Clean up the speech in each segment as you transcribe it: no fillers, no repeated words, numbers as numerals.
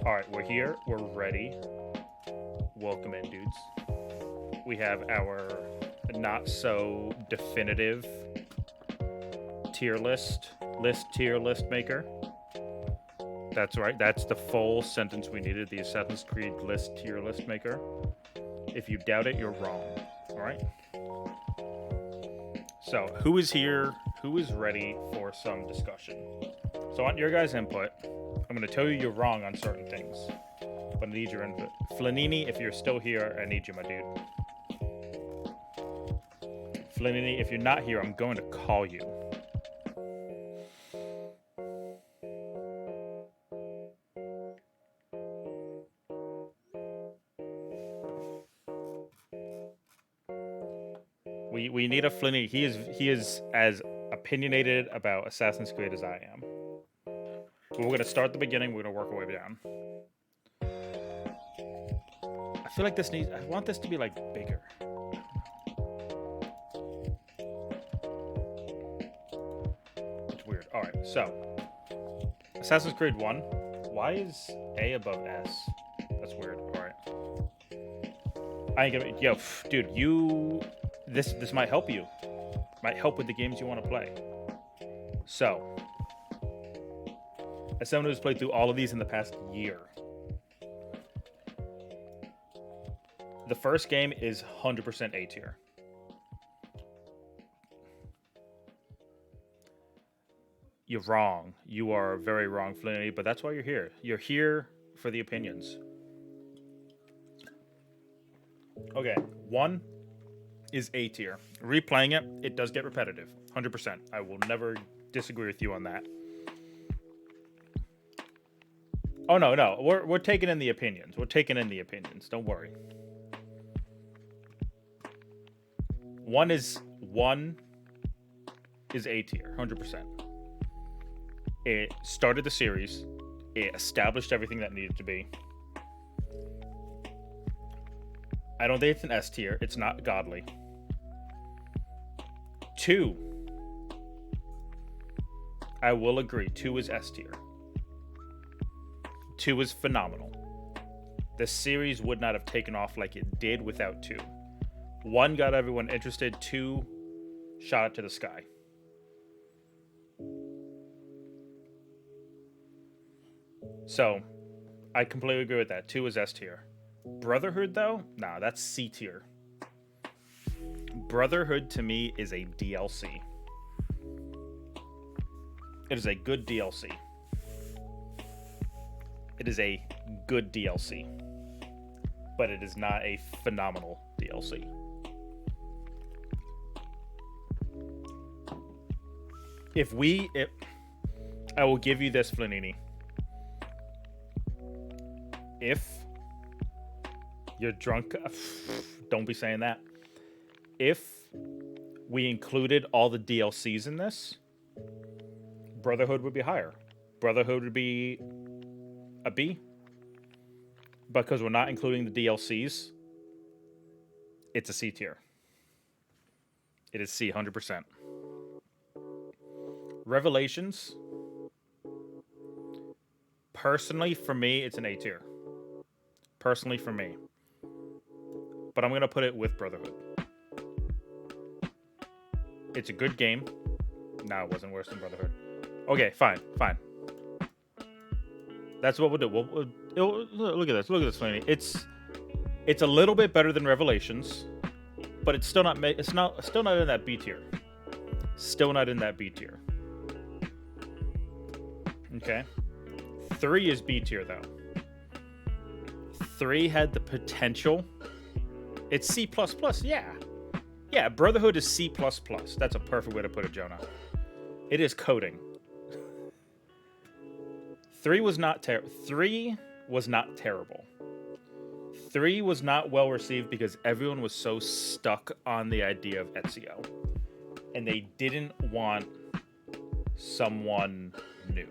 All right, we're here. We're ready. Welcome in, dudes. We have our not so definitive tier list maker. That's right. That's the full sentence we needed. The Assassin's Creed tier list maker. If you doubt it, you're wrong. All right. So, who is here? Who is ready for some discussion? So, on your guys' input, I'm going to tell you you're wrong on certain things, but I need your input. Flanini, if you're still here, I need you, my dude. Flanini, if you're not here, I'm going to call you. We need a Flanini. He is as opinionated about Assassin's Creed as I am. But we're going to start at the beginning. We're going to work our way down. I feel like I want this to be like bigger. It's weird. All right, so Assassin's Creed 1. Why is A above S? That's weird. All right. I ain't gonna. Yo, dude, This might help you. Might help with the games you want to play. So, as someone who's played through all of these in the past year, the first game is 100% A tier. You're wrong. You are very wrong, Flannery, but that's why you're here. You're here for the opinions. Okay, 1 is A tier. Replaying it, it does get repetitive. 100%. I will never disagree with you on that. Oh, no. We're taking in the opinions. Don't worry. 1 is A tier, 100%. It started the series. It established everything that needed to be. I don't think it's an S tier. It's not godly. 2. I will agree. 2 is S tier. 2 is phenomenal. The series would not have taken off like it did without 2. 1 got everyone interested. 2 shot it to the sky. So, I completely agree with that. 2 is S tier. Brotherhood, though? Nah, that's C tier. Brotherhood, to me, is a DLC. It is a good DLC. It is a good DLC. But it is not a phenomenal DLC. I will give you this, Flanini. If you're drunk, don't be saying that. If we included all the DLCs in this, Brotherhood would be higher. Brotherhood would be a B. Because we're not including the DLCs, it's a C tier. It is C, 100%. Revelations, personally, for me, it's an A tier. Personally, for me. But I'm going to put it with Brotherhood. It's a good game. No, it wasn't worse than Brotherhood. Okay, fine. That's what we'll do. Look at this, Flaney. It's a little bit better than Revelations, but it's still not in that B tier. Still not in that B tier. Okay. 3 is B tier though. 3 had the potential. It's C++, yeah. Yeah, Brotherhood is C++. That's a perfect way to put it, Jonah. It is coding. 3 was not terrible. 3 was not terrible. 3 was not well received because everyone was so stuck on the idea of Ezio. And they didn't want someone new.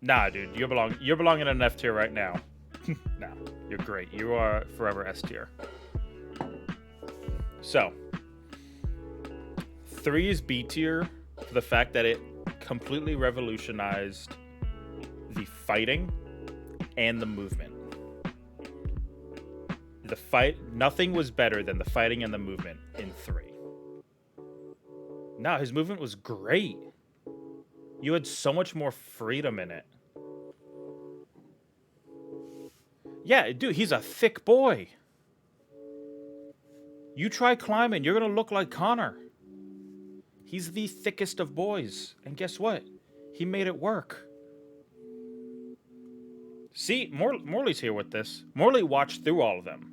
Nah, dude, you're belonging in an F tier right now. Nah, you're great. You are forever S tier. So, 3 is B tier for the fact that it completely revolutionized the fighting and the movement. Nothing was better than the fighting and the movement in 3. No, his movement was great. You had so much more freedom in it. Yeah, dude, he's a thick boy. You try climbing, you're gonna look like Connor. He's the thickest of boys. And guess what? He made it work. See, Morley's here with this. Morley watched through all of them.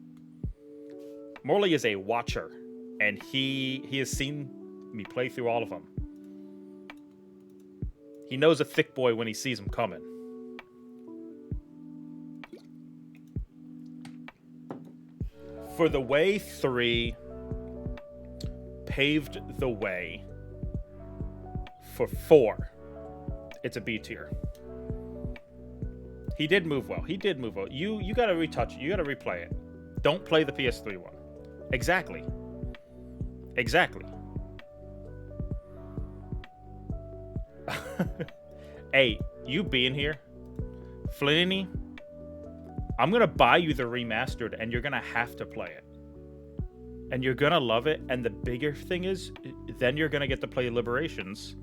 Morley is a watcher, and he has seen me play through all of them. He knows a thick boy when he sees him coming. For the way 3 paved the way for 4, it's a B tier. He did move well. You gotta retouch it. You gotta replay it. Don't play the PS3 one. Exactly. Hey, you being here, Flinny, I'm gonna buy you the remastered, and you're gonna have to play it. And you're gonna love it, and the bigger thing is, then you're gonna get to play Liberations.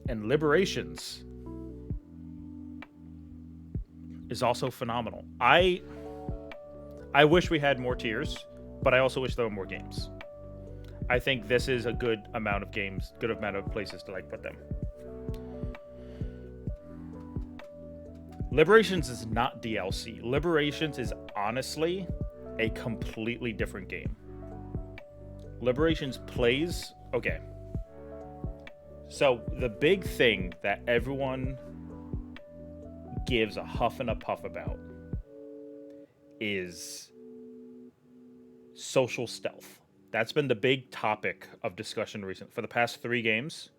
And Liberations is also phenomenal. I wish we had more tiers, but I also wish there were more games. I think this is a good amount of games, good amount of places to put them. Liberations is not DLC. Liberations is honestly a completely different game. Liberations plays... Okay. So, the big thing that everyone gives a huff and a puff about is social stealth. That's been the big topic of discussion recently. For the past 3 games,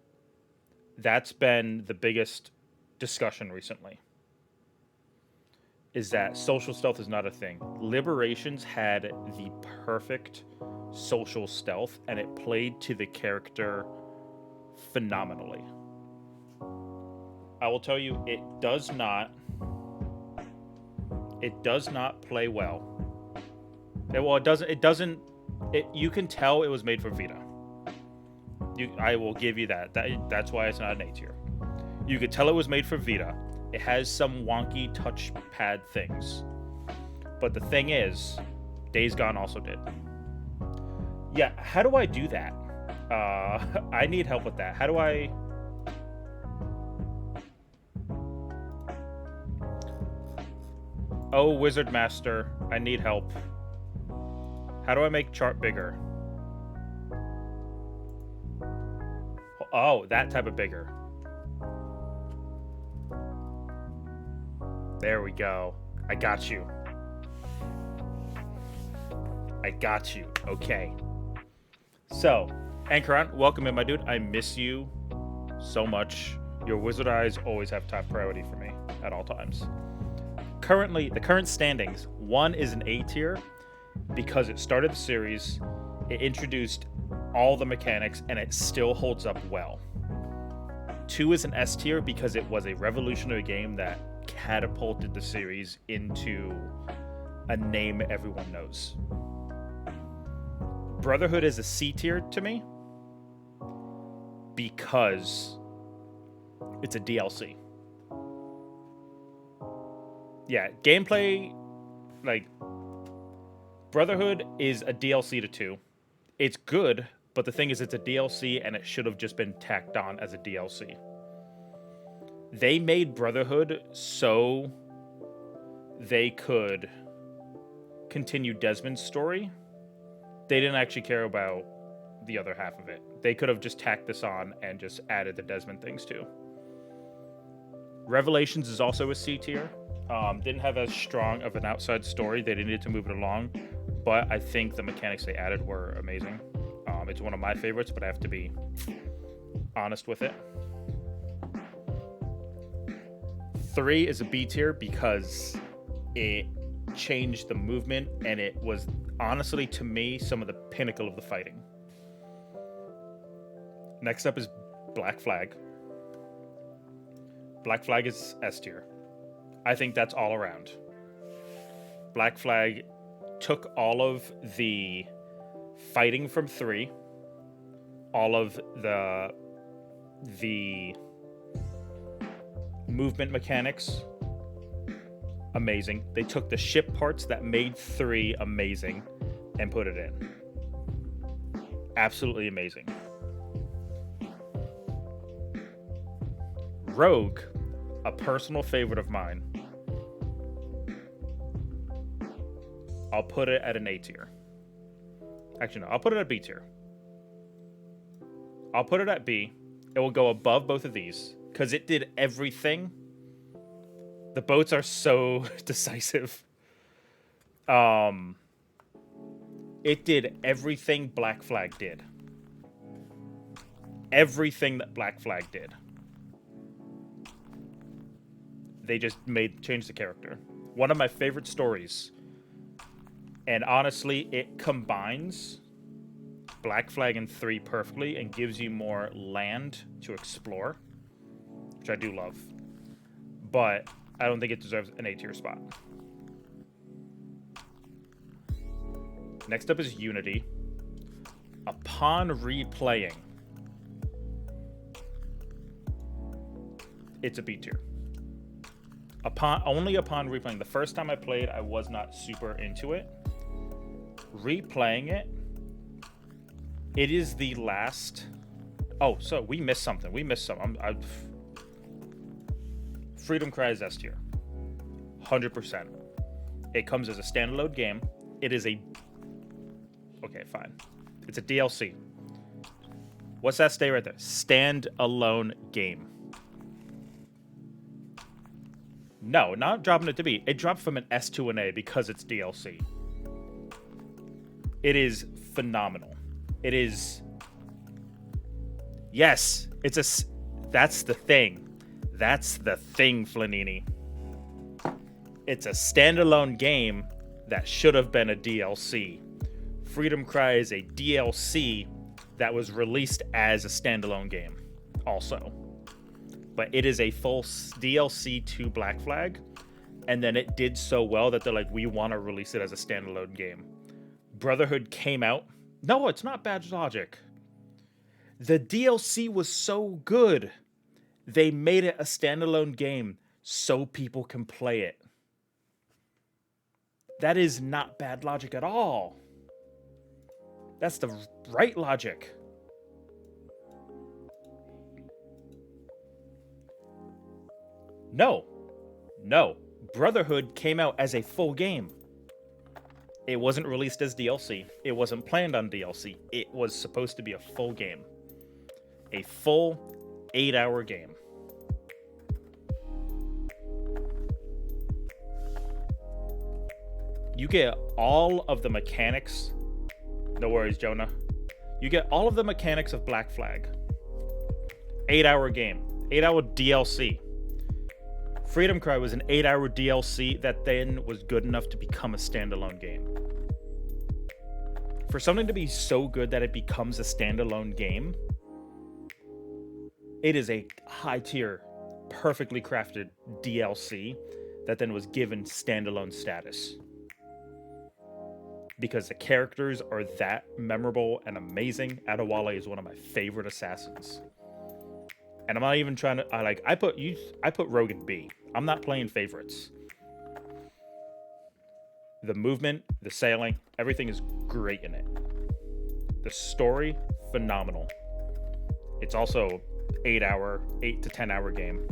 that's been the biggest discussion recently. Is that social stealth is not a thing. Liberations had the perfect social stealth, and it played to the character phenomenally. I will tell you, it does not play well. You can tell it was made for Vita. I will give you that. That's why it's not an A tier. You could tell it was made for Vita. It has some wonky touchpad things. But the thing is, Days Gone also did. Yeah, how do I do that? I need help with that. How do I... Oh, Wizard Master, I need help. How do I make chart bigger? Oh, that type of bigger. There we go. I got you. Okay. So, Anchoron, welcome in, my dude. I miss you so much. Your wizard eyes always have top priority for me at all times. Currently, the current standings, 1 is an A tier because it started the series, it introduced all the mechanics, and it still holds up well. 2 is an S tier because it was a revolutionary game that catapulted the series into a name everyone knows. Brotherhood is a C tier to me because it's a DLC. Yeah, gameplay, Brotherhood is a DLC to 2. It's good, but the thing is it's a DLC and it should have just been tacked on as a DLC. They made Brotherhood so they could continue Desmond's story. They didn't actually care about the other half of it. They could have just tacked this on and just added the Desmond things too. Revelations is also a C tier. Didn't have as strong of an outside story. They needed to move it along, but I think the mechanics they added were amazing. It's one of my favorites, but I have to be honest with it. 3 is a B tier because it changed the movement, and it was honestly, to me, some of the pinnacle of the fighting. Next up is Black Flag. Black Flag is S tier. I think that's all around. Black Flag took all of the fighting from 3, all of the movement mechanics, amazing. They took the ship parts that made 3 amazing and put it in. Absolutely amazing. Rogue, a personal favorite of mine. I'll put it at an A tier. Actually, no, I'll put it at B tier. I'll put it at B. It will go above both of these because it did everything. The boats are so decisive. It did everything Black Flag did. Everything that Black Flag did. They just changed the character. One of my favorite stories. And honestly, it combines Black Flag and 3 perfectly and gives you more land to explore, which I do love. But I don't think it deserves an A tier spot. Next up is Unity. Upon replaying, it's a B tier. Only upon replaying. The first time I played, I was not super into it. Replaying it, it is the last. Oh, so we missed something. Freedom Cry is S tier. 100%. It comes as a standalone game. It is a. Okay, fine. It's a DLC. What's that stay right there? Standalone game. No, not dropping it to B. It dropped from an S to an A because it's DLC. It is phenomenal. It is. Yes, it's a. That's the thing. That's the thing, Flanini. It's a standalone game that should have been a DLC. Freedom Cry is a DLC that was released as a standalone game, also. But it is a full DLC to Black Flag, and then it did so well that they're like, we want to release it as a standalone game. Brotherhood came out. No, it's not Bad Logic. The DLC was so good, they made it a standalone game so people can play it. That is not bad logic at all. That's the right logic. No. Brotherhood came out as a full game. It wasn't released as DLC. It wasn't planned on DLC. It was supposed to be a full game. A full 8-hour game. You get all of the mechanics. No worries, Jonah. You get all of the mechanics of Black Flag. 8-hour game. 8-hour DLC. Freedom Cry was an 8-hour DLC that then was good enough to become a standalone game. For something to be so good that it becomes a standalone game, it is a high-tier, perfectly crafted DLC that then was given standalone status. Because the characters are that memorable and amazing. Adewale is one of my favorite assassins. And I'm not even trying to. I put Rogue in B. I'm not playing favorites. The movement, the sailing, everything is great in it. The story, phenomenal. It's also 8 to 10 hour game.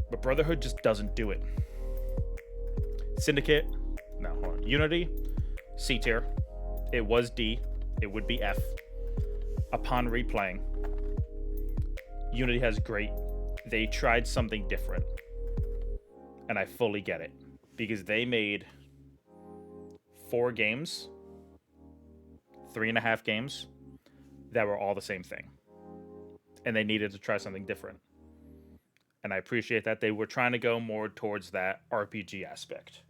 But Brotherhood just doesn't do it. Syndicate, no, hold on. Unity, C tier. It was D. It would be F. Upon replaying, Unity has great. They tried something different. And I fully get it. Because they made 4 games, 3.5 games, that were all the same thing. And they needed to try something different. And I appreciate that they were trying to go more towards that RPG aspect.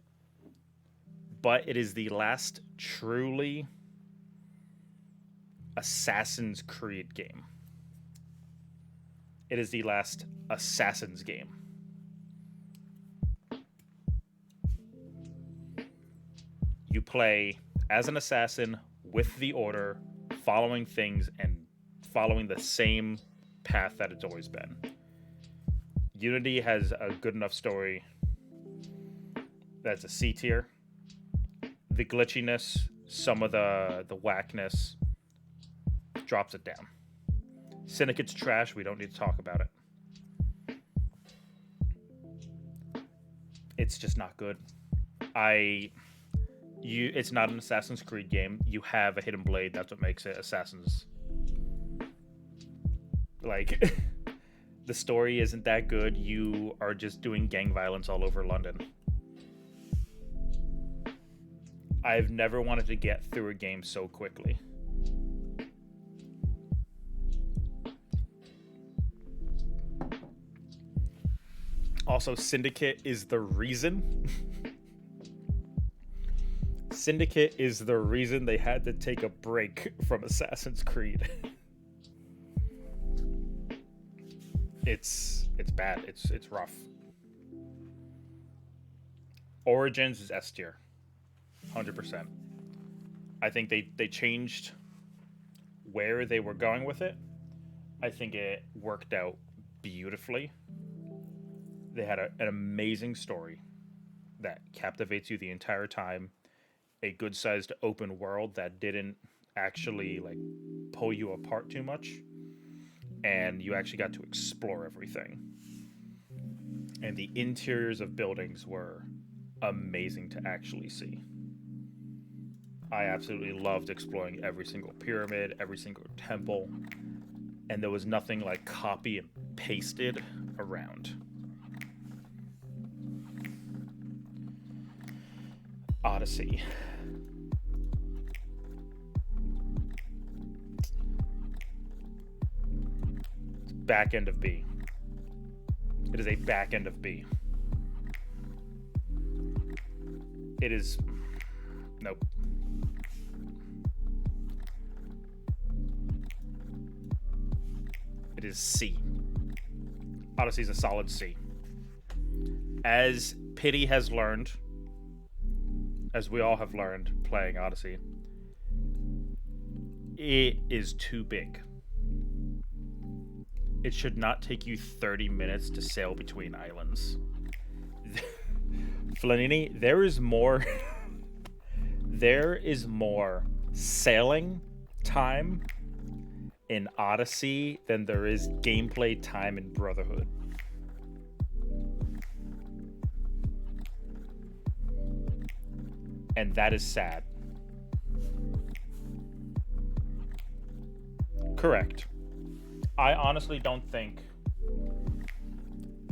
But it is the last truly Assassin's Creed game. It is the last Assassin's game. You play as an assassin with the Order, following things and following the same path that it's always been. Unity has a good enough story that's a C tier. The glitchiness, some of the whackness drops it down. Syndicate's trash. We don't need to talk about it. It's just not good. It's not an Assassin's Creed game. You have a hidden blade. That's what makes it Assassin's. Like, the story isn't that good. You are just doing gang violence all over London. I've never wanted to get through a game so quickly. Also, Syndicate is the reason. Syndicate is the reason they had to take a break from Assassin's Creed. It's bad. It's rough. Origins is S tier. 100%. I think they changed where they were going with it. I think it worked out beautifully. They had an amazing story that captivates you the entire time. A good-sized open world that didn't actually like pull you apart too much, and you actually got to explore everything. And the interiors of buildings were amazing to actually see. I absolutely loved exploring every single pyramid, every single temple, and there was nothing like copy and pasted around. Odyssey. It's back end of B. It is a back end of B. It is... Nope. It is C. Odyssey is a solid C. As Pity has learned, as we all have learned playing Odyssey, it is too big. It should not take you 30 minutes to sail between islands. Flanini, there is more there is more sailing time in Odyssey than there is gameplay time in Brotherhood. And that is sad. Correct. I honestly don't think...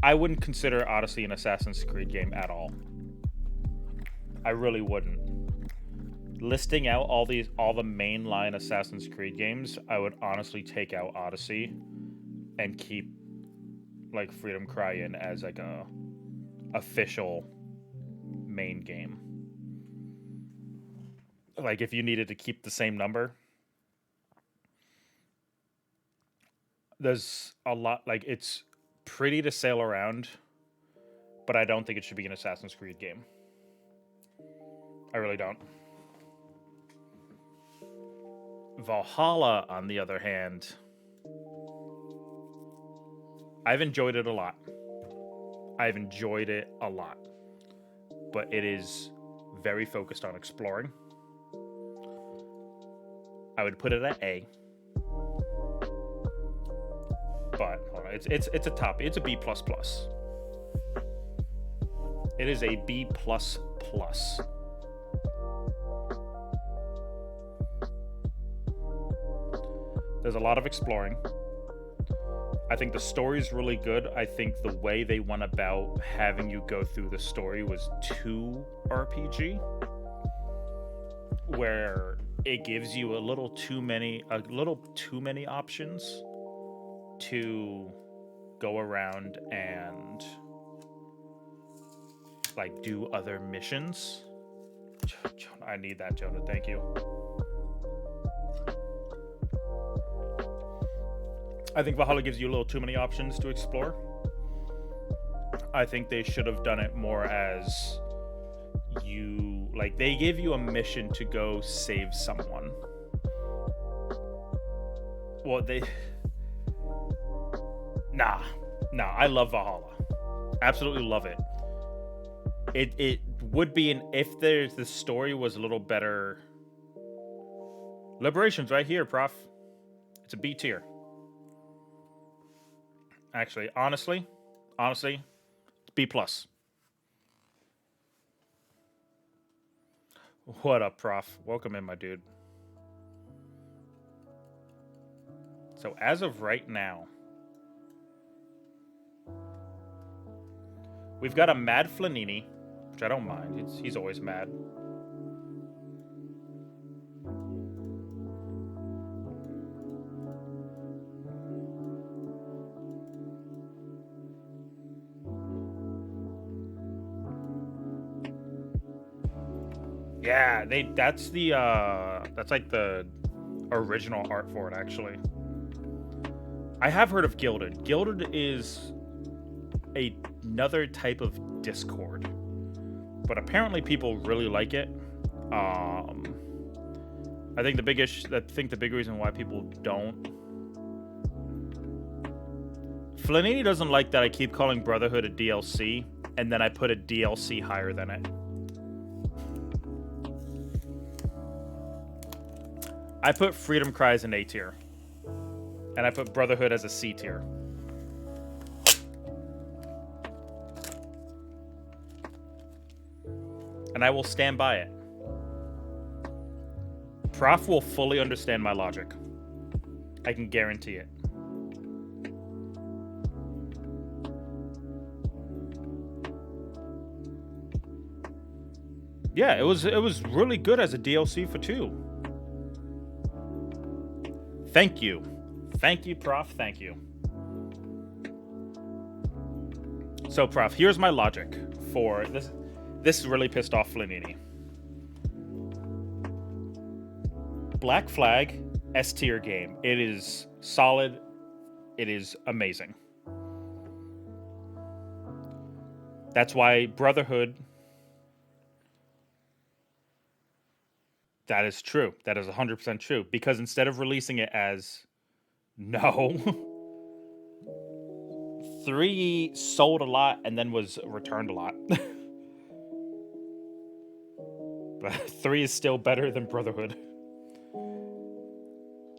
I wouldn't consider Odyssey an Assassin's Creed game at all. I really wouldn't. Listing out all the mainline Assassin's Creed games, I would honestly take out Odyssey and keep like Freedom Cry in as like a official main game. Like, if you needed to keep the same number, there's a lot, like, it's pretty to sail around, but I don't think it should be an Assassin's Creed game. I really don't. Valhalla, on the other hand, I've enjoyed it a lot. But it is very focused on exploring. I would put it at A. But hold on, it's a top. It's a B++. It is a B++. There's a lot of exploring. I think the story's really good. I think the way they went about having you go through the story was too RPG, where it gives you a little too many options to go around and like do other missions. I need that, Jonah. Thank you. I think Valhalla gives you a little too many options to explore. I think they should have done it more as you, like, they give you a mission to go save someone. Well, nah, I love Valhalla. Absolutely love it. It would be if the story was a little better. Liberation's right here, Prof. It's a B tier. Actually, honestly, B plus. What up, Prof? Welcome in, my dude. So as of right now, we've got a mad Flanini, which I don't mind. He's always mad. Yeah, that's like the original art for it, actually. I have heard of Gilded. Gilded is another type of Discord, but apparently people really like it. I think the big reason why people don't. Flanini doesn't like that I keep calling Brotherhood a DLC, and then I put a DLC higher than it. I put Freedom Cry as an A tier, and I put Brotherhood as a C tier. And I will stand by it. Prof will fully understand my logic. I can guarantee it. Yeah, it was really good as a DLC for 2. Thank you, Prof. Thank you. So, Prof, here's my logic for this. This really pissed off Flanini. Black Flag, S tier game. It is solid. It is amazing. That's why Brotherhood. That is true. That is 100% true. Because instead of releasing it as 3 sold a lot and then was returned a lot. But 3 is still better than Brotherhood.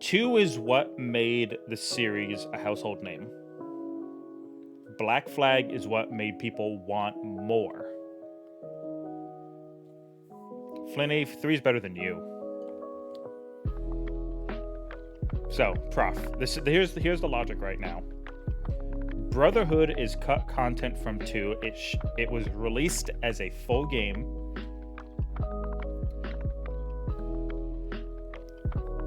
2 is what made the series a household name. Black Flag is what made people want more. Flinny, 3 is better than you. So, Prof, here's the logic right now. Brotherhood is cut content from 2. It was released as a full game.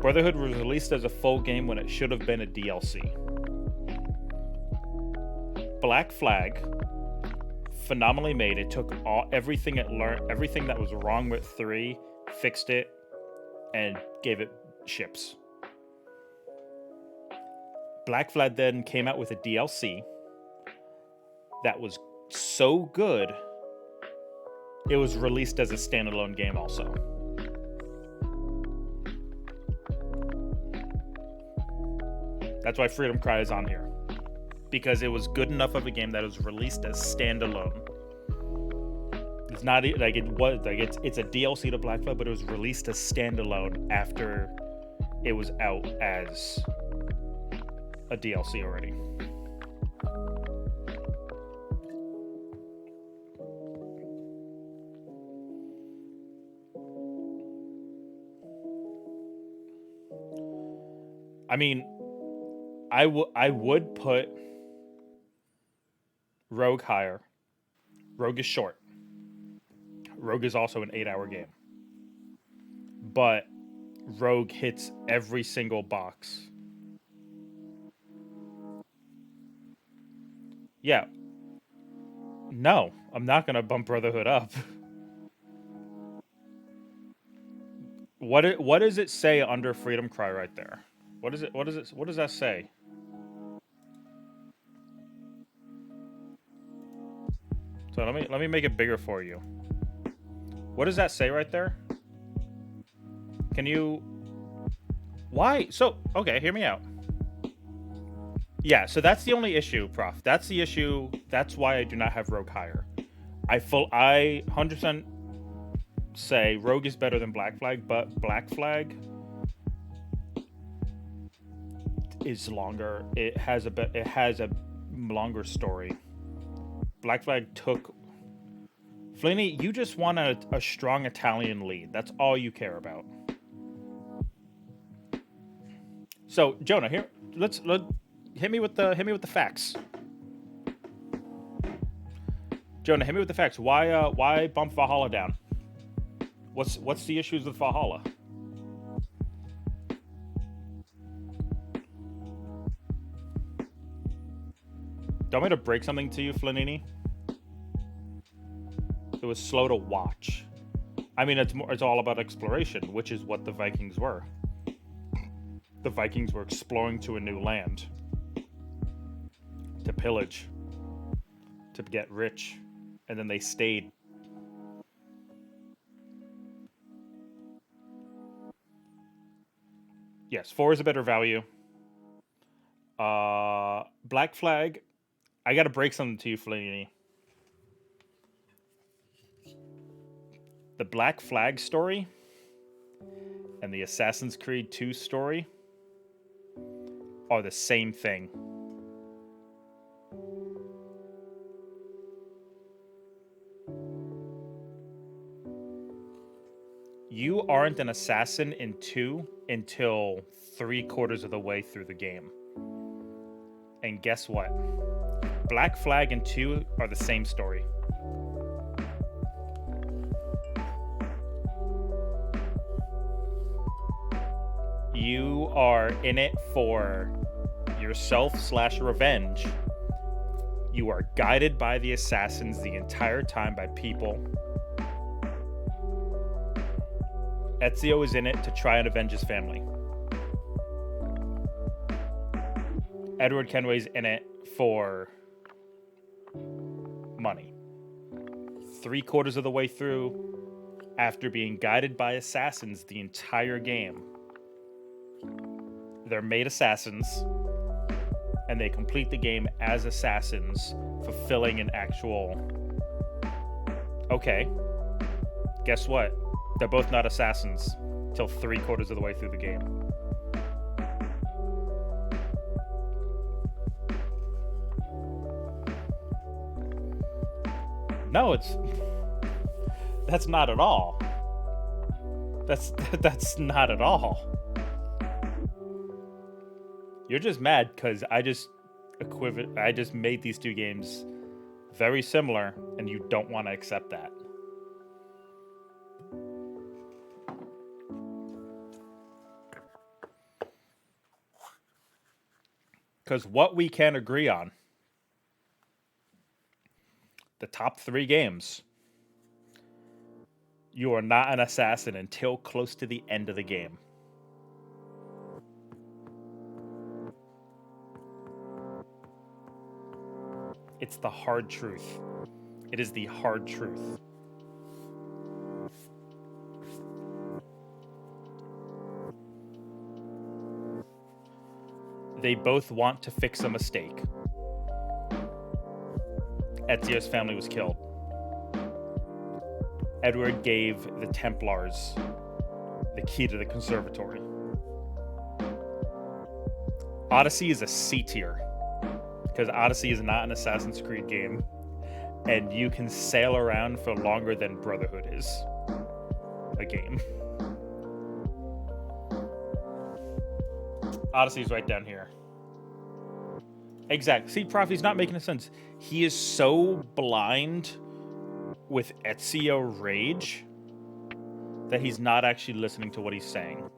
Brotherhood was released as a full game when it should have been a DLC. Black Flag, phenomenally made. It took everything it learned, everything that was wrong with 3, fixed it, and gave it ships. Black Flag then came out with a DLC that was so good, it was released as a standalone game also. That's why Freedom Cry is on here. Because it was good enough of a game that it was released as standalone. It's not like it was like it's a DLC to Black Flag, but it was released as standalone after it was out as a DLC already. I mean, I would put Rogue higher. Rogue is short. Rogue is also an 8-hour game. But Rogue hits every single box. Yeah. No, I'm not going to bump Brotherhood up. What does it say under Freedom Cry right there? What does that say? So let me make it bigger for you. What does that say right there? Can you... Why? So, okay, hear me out. Yeah, so that's the only issue, Prof. That's the issue. That's why I do not have Rogue higher. I 100% say Rogue is better than Black Flag, but Black Flag is longer. It has a longer story. Black Flag took... Flaney, you just want a strong Italian lead. That's all you care about. So, Jonah, here, let's hit me with the facts. Jonah, hit me with the facts. Why bump Valhalla down? What's the issues with Valhalla? Do you want me to break something to you, Flanini? It was slow to watch. I mean, it's all about exploration, which is what the Vikings were. The Vikings were exploring to a new land. To pillage. To get rich. And then they stayed. Yes, 4 is a better value. Black Flag. I gotta break something to you, Flanini. The Black Flag story and the Assassin's Creed 2 story are the same thing. You aren't an assassin in 2 until 3/4 of the way through the game. And guess what? Black Flag and 2 are the same story. You are in it for yourself/revenge. You are guided by the assassins the entire time by people. Ezio is in it to try and avenge his family. Edward Kenway's in it for money. 3/4 of the way through, after being guided by assassins the entire game, they're made assassins, and they complete the game as assassins, fulfilling an actual... Okay, guess what? They're both not assassins till 3/4 of the way through the game. No, that's not at all. That's not at all. You're just mad because I just made these 2 games very similar, and you don't want to accept that. Because what we can agree on, the top 3 games, you are not an assassin until close to the end of the game. It's the hard truth. It is the hard truth. They both want to fix a mistake. Ezio's family was killed. Edward gave the Templars the key to the conservatory. Odyssey is a C tier, because Odyssey is not an Assassin's Creed game, and you can sail around for longer than Brotherhood is a game. Odyssey's right down here. Exactly. See, Prof, he's not making sense. He is so blind with Ezio rage that he's not actually listening to what he's saying.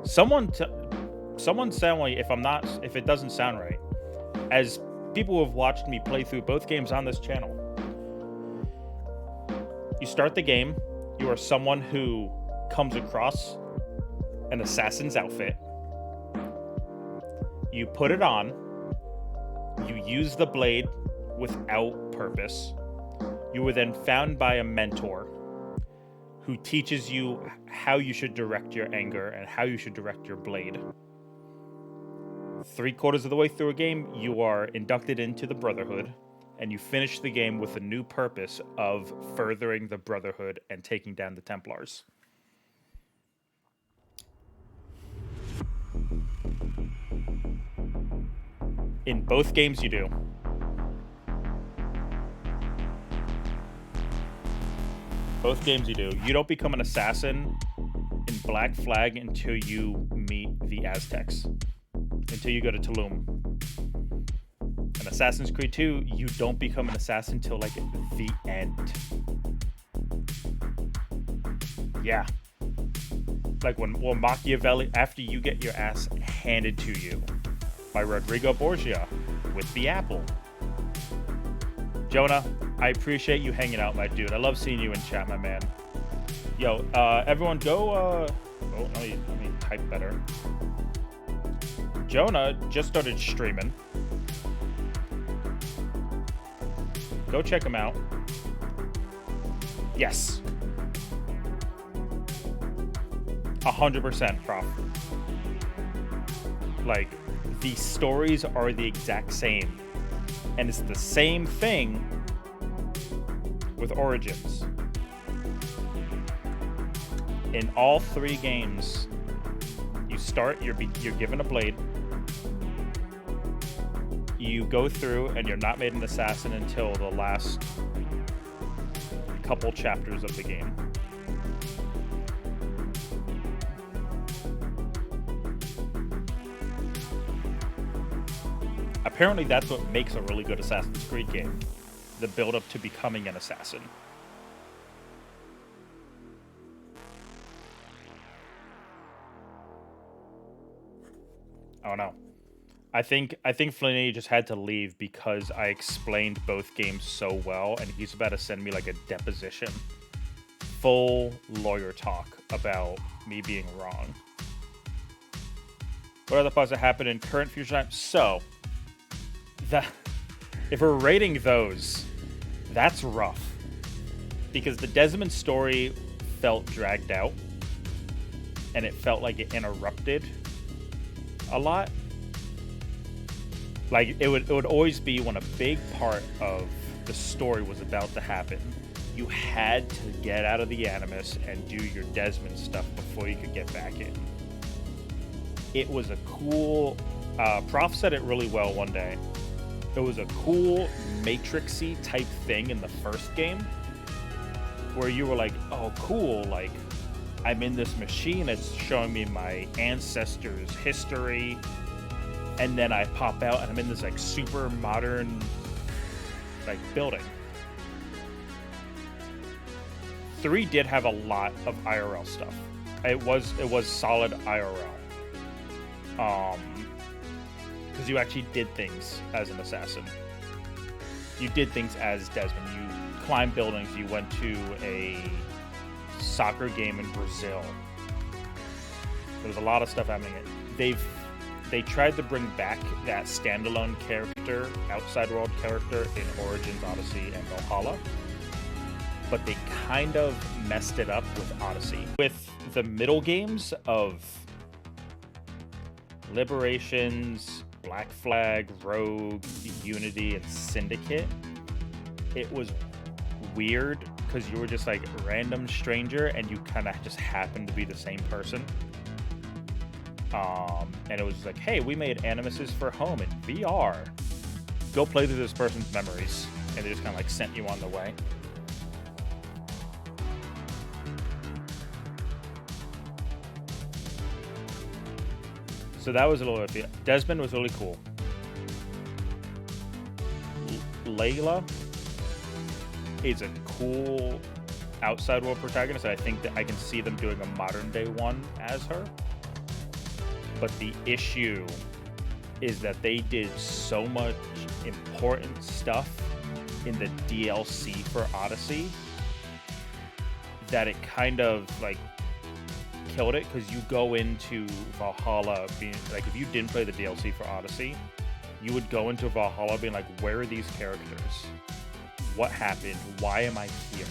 Someone tell me if it doesn't sound right. As people who have watched me play through both games on this channel, you start the game, you are someone who comes across an assassin's outfit. You put it on, You use the blade without purpose. You were then found by a mentor who teaches you how you should direct your anger and how you should direct your blade. 3/4 of the way through a game, you are inducted into the Brotherhood, and you finish the game with a new purpose of furthering the Brotherhood and taking down the Templars. In both games, you do. Both games you do. You don't become an assassin in Black Flag until you meet the Aztecs. Until you go to Tulum. In Assassin's Creed 2, you don't become an assassin until, like, the end. Yeah. Like, when Machiavelli, after you get your ass handed to you by Rodrigo Borgia with the apple. Jonah, I appreciate you hanging out, my dude. I love seeing you in chat, my man. Yo, everyone go, oh, let me type better. Jonah just started streaming. Go check him out. Yes. 100%, Prof. Like, the stories are the exact same. And it's the same thing with Origins. In all 3 games, you start, you're given a blade. You go through and you're not made an assassin until the last couple chapters of the game. Apparently that's what makes a really good Assassin's Creed game. The build-up to becoming an assassin. Oh no. I think Flinny just had to leave because I explained both games so well, and he's about to send me like a deposition. Full lawyer talk about me being wrong. What other parts that happen in current future time? So, if we're rating those, that's rough. Because the Desmond story felt dragged out, and it felt like it interrupted a lot. Like, it would always be when a big part of the story was about to happen, you had to get out of the Animus and do your Desmond stuff before you could get back in. It was a cool... Prof said it really well one day. It was a cool Matrix-y type thing in the first game, where you were like, oh, cool, like, I'm in this machine, it's showing me my ancestors' history, and then I pop out and I'm in this like super modern like building. 3 did have a lot of IRL stuff. It was solid IRL. Because you actually did things as an assassin. You did things as Desmond. You climbed buildings. You went to a soccer game in Brazil. There was a lot of stuff happening. They tried to bring back that standalone character, outside world character in Origins, Odyssey, and Valhalla. But they kind of messed it up with Odyssey. With the middle games of Liberations, Black Flag, Rogue, Unity, and Syndicate, it was weird because you were just like a random stranger and you kind of just happened to be the same person. And it was like, hey, we made Animuses for home in VR. Go play through this person's memories. And they just kind of like sent you on the way. So that was a little bit. Desmond was really cool. Layla is a cool outside world protagonist. I think that I can see them doing a modern day one as her. But the issue is that they did so much important stuff in the DLC for Odyssey that it kind of like killed it, because you go into Valhalla being like, if you didn't play the DLC for Odyssey, you would go into Valhalla being like, where are these characters? What happened? Why am I here?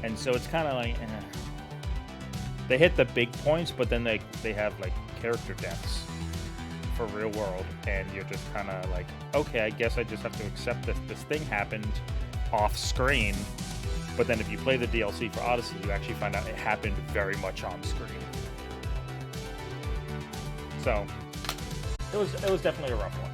And so it's kind of like, they hit the big points, but then they have like character deaths for real world, and you're just kind of like, okay, I guess I just have to accept this thing happened off screen. But then if you play the DLC for Odyssey, you actually find out it happened very much on screen. So it was definitely a rough one.